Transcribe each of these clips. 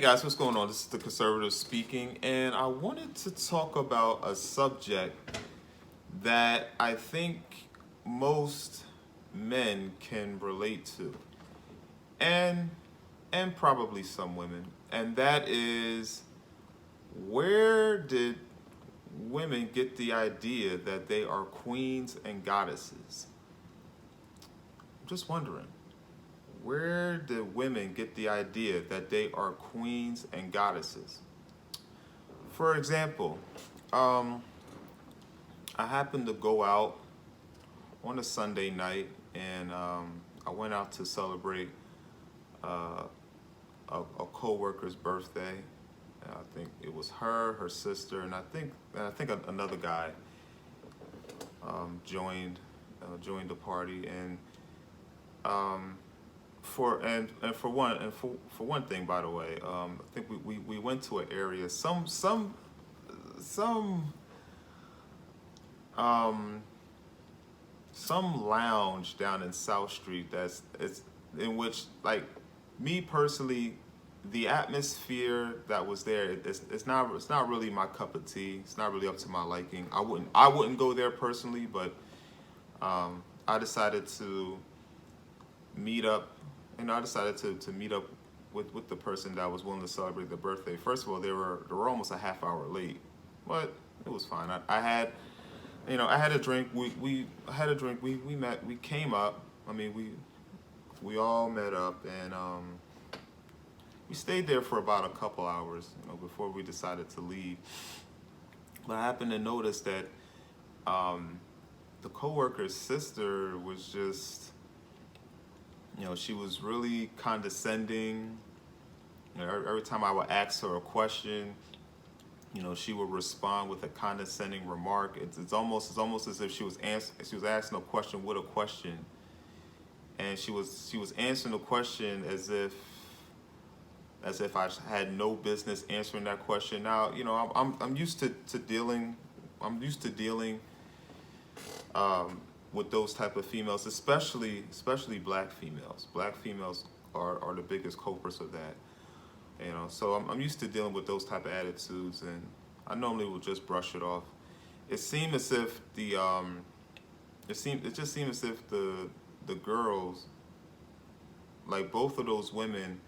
guys, what's going on? This is the Conservative speaking, and I wanted to talk about a subject that I think most men can relate to, and probably some women, and that is, where did women get the idea that they are queens and goddesses? I'm just wondering. Where did women get the idea that they are queens and goddesses? For example, I happened to go out on a Sunday night, and I went out to celebrate a co-worker's birthday. And I think it was her sister, and I think another guy joined the party, and for one thing, by the way, I think we went to an area, um, some lounge down in South Street it's in which, like, me personally, the atmosphere that was there, it's not really my cup of tea. It's not really up to my liking. I wouldn't go there personally, but I decided to meet up. I decided to meet up with the person that was willing to celebrate the birthday. First of all, they were almost a half hour late, but it was fine. I had a drink. We had a drink. We met. We came up. I mean, we all met up, and we stayed there for about a couple hours, before we decided to leave. But I happened to notice that the coworker's sister was just, she was really condescending. Every time I would ask her a question, she would respond with a condescending remark. It's almost as if she was asking a question with a question, and she was answering the question as if I had no business answering that question. Now, I'm used to dealing with those type of females, especially black females. Black females are the biggest culprits of that. So I'm used to dealing with those type of attitudes, and I normally will just brush it off. It seemed as if it just seemed as if the girls, like both of those women,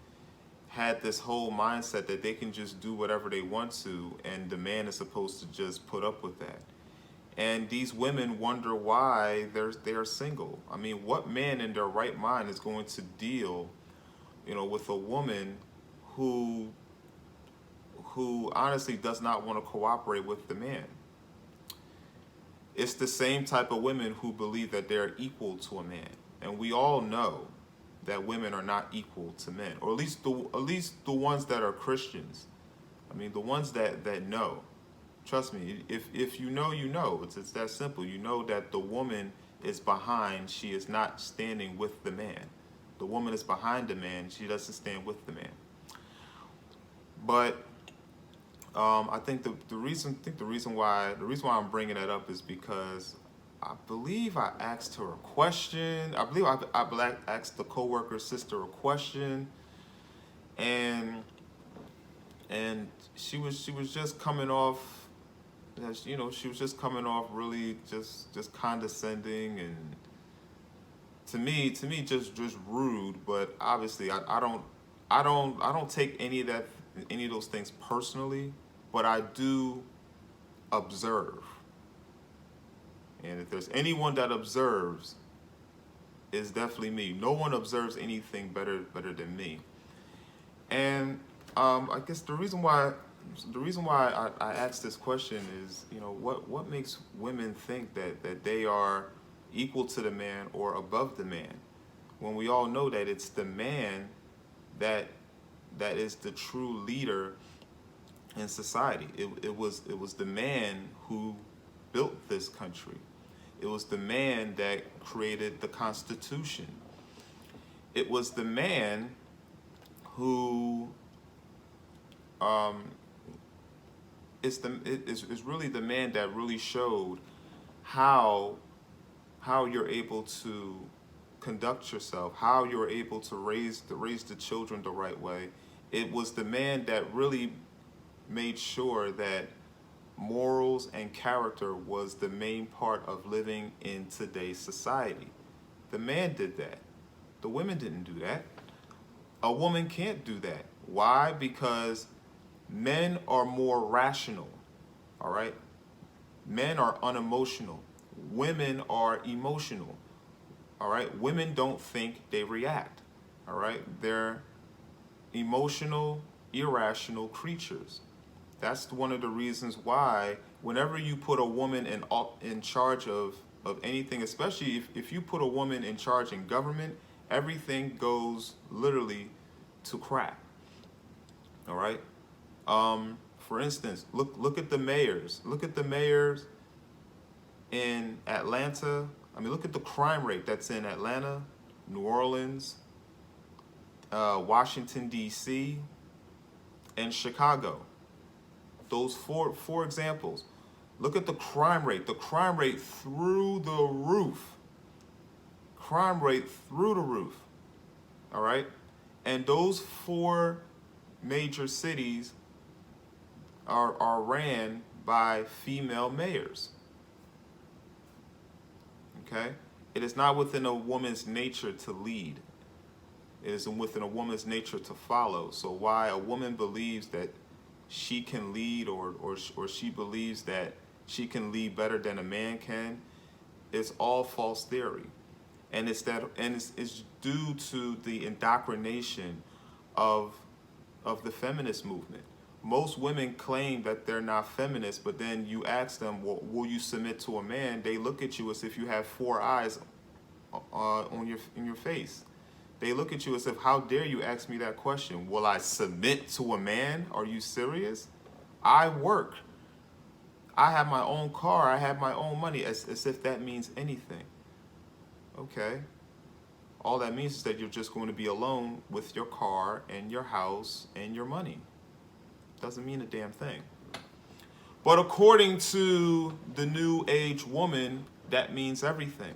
had this whole mindset that they can just do whatever they want to, and the man is supposed to just put up with that. And these women wonder why they are single. I mean, what man in their right mind is going to deal, with a woman who honestly does not want to cooperate with the man? It's the same type of women who believe that they're equal to a man, and we all know that women are not equal to men, or at least the ones that are Christians. I mean, the ones that know. Trust me, if you know, it's that simple. You know that the woman is behind, she is not standing with the man. The woman is behind the man, she doesn't stand with the man. But I think the reason why I'm bringing that up is because I believe I asked her a question. I believe I asked the coworker's sister a question, and she was just coming off. She was just coming off really just condescending, and to me just rude. But obviously I don't take any of those things personally, but I do observe. And if there's anyone that observes, it's definitely me. No one observes anything better than me. And I guess the reason why I asked this question is, what makes women think that they are equal to the man or above the man, when we all know that it's the man that is the true leader in society. It was the man who built this country. It was the man that created the Constitution. It was the man who it's really the man that really showed how you're able to conduct yourself, how you're able to raise the children the right way, It was the man that really made sure that morals and character was the main part of living in today's society. The man did that. The women didn't do that. A woman can't do that. Why? Because men are more rational, all right? Men are unemotional. Women are emotional, all right? Women don't think, they react, all right? They're emotional, irrational creatures. That's one of the reasons why whenever you put a woman in charge of anything, especially if you put a woman in charge in government, everything goes literally to crap. All right. For instance, look at the mayors. Look at the mayors in Atlanta. I mean, look at the crime rate that's in Atlanta, New Orleans, Washington D.C., and Chicago. Those four examples. Look at the crime rate. The crime rate through the roof. Crime rate through the roof. All right? And those four major cities are ran by female mayors. Okay? It is not within a woman's nature to lead. It is within a woman's nature to follow. So why a woman believes that she can lead or she believes that she can lead better than a man can, it's all false theory. And it's due to the indoctrination of the feminist movement. Most women claim that they're not feminists, but then you ask them, well, will you submit to a man? They look at you as if you have four eyes in your face. They look at you as if, how dare you ask me that question? Will I submit to a man? Are you serious? I work. I have my own car. I have my own money, as if that means anything. Okay. All that means is that you're just going to be alone with your car and your house and your money. Doesn't mean a damn thing. But according to the new age woman, that means everything.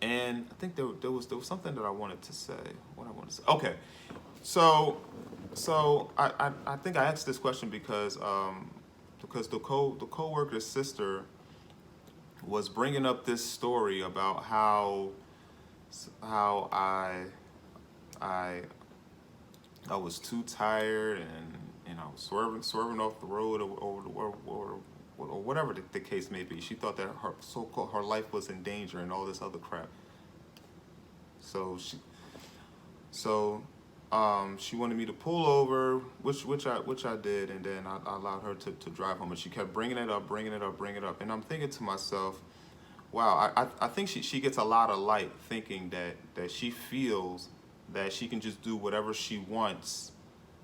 And I think there was something that I wanted to say. What I wanted to say. Okay. So I think I asked this question because the co-worker's sister was bringing up this story about how I was too tired and I was swerving off the road or whatever the case may be. She thought that her life was in danger and all this other crap. So she wanted me to pull over, which I did, and then I allowed her to drive home. And she kept bringing it up, and I'm thinking to myself, wow, I think she gets a lot of light thinking that she feels that she can just do whatever she wants,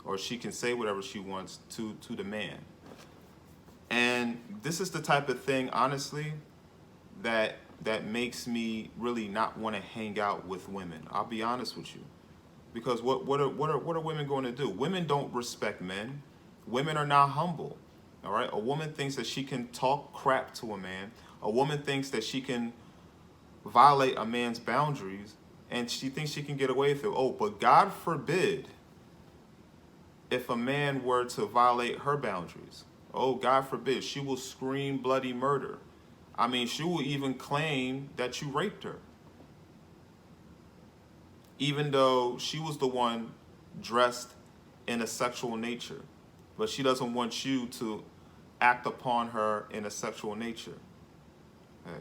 or she can say whatever she wants to the man. And this is the type of thing, honestly, that makes me really not want to hang out with women. I'll be honest with you. Because what are women going to do? Women don't respect men. Women are not humble. All right? A woman thinks that she can talk crap to a man. A woman thinks that she can violate a man's boundaries, and she thinks she can get away with it. Oh, but God forbid if a man were to violate her boundaries. Oh, God forbid. She will scream bloody murder. I mean, she will even claim that you raped her, even though she was the one dressed in a sexual nature. But she doesn't want you to act upon her in a sexual nature. Hey.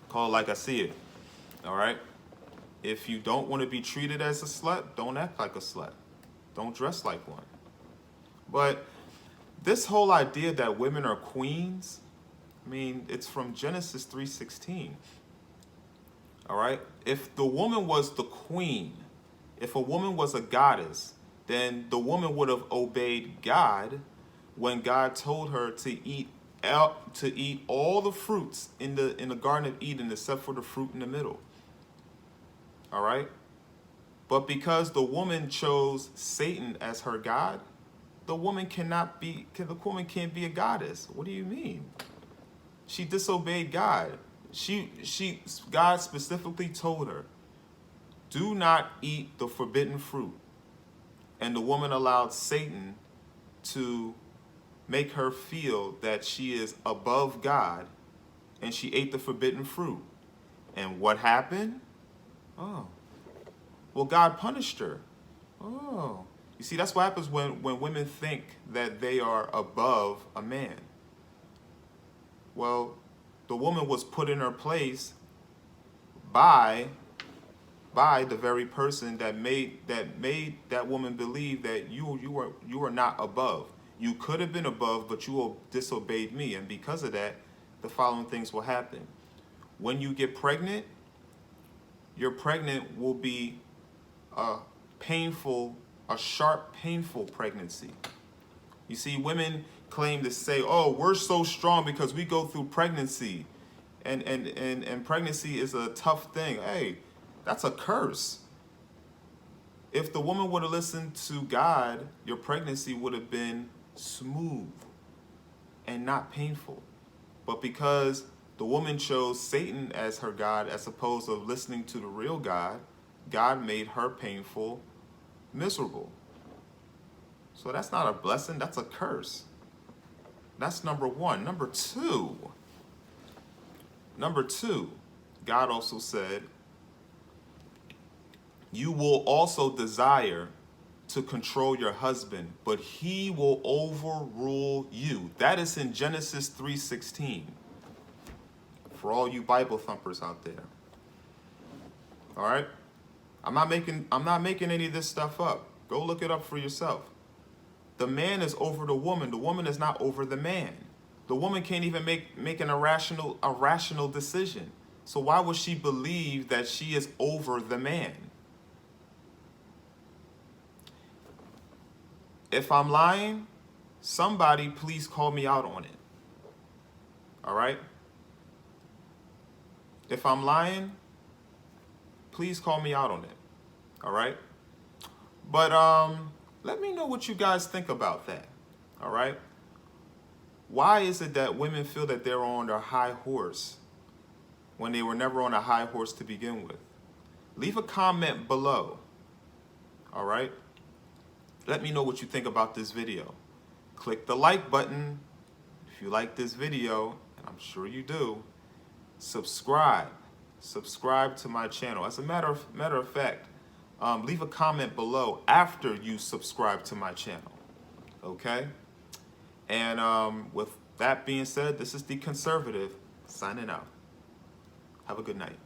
Call it like I see it. All right? If you don't want to be treated as a slut, don't act like a slut. Don't dress like one. But this whole idea that women are queens, I mean, it's from Genesis 3:16. All right? If the woman was the queen, if a woman was a goddess, then the woman would have obeyed God when God told her to eat all the fruits in the Garden of Eden except for the fruit in the middle. All right? But because the woman chose Satan as her god, the woman can't be a goddess. What do you mean? She disobeyed God. God specifically told her, do not eat the forbidden fruit. And the woman allowed Satan to make her feel that she is above God, and she ate the forbidden fruit. And what happened? Oh, well, God punished her. Oh, you see, that's what happens when women think that they are above a man. Well, the woman was put in her place by the very person that made that woman believe that you were not above. You could have been above, but you disobeyed me, and because of that, the following things will happen. When you get pregnant, your pregnant will be a sharp, painful pregnancy. You see, women claim to say, "Oh, we're so strong because we go through pregnancy," and pregnancy is a tough thing. Hey, that's a curse. If the woman would have listened to God, your pregnancy would have been smooth and not painful. But because the woman chose Satan as her God as opposed to listening to the real God, God made her painful, miserable. So that's not a blessing, that's a curse. That's number one. Number two, God also said, you will also desire to control your husband, but he will overrule you. That is in Genesis 3:16. For all you Bible thumpers out there. All right? I'm not making any of this stuff up. Go look it up for yourself. The man is over the woman. The woman is not over the man. The woman can't even make an irrational decision. So why would she believe that she is over the man? If I'm lying, somebody please call me out on it. All right? If I'm lying, please call me out on it. All right? But let me know what you guys think about that. All right? Why is it that women feel that they're on their high horse when they were never on a high horse to begin with? Leave a comment below. All right? Let me know what you think about this video. Click the like button if you like this video, and I'm sure you do. Subscribe to my channel. As a matter of fact, leave a comment below after you subscribe to my channel. Okay? And with that being said, this is The Conservative signing out. Have a good night.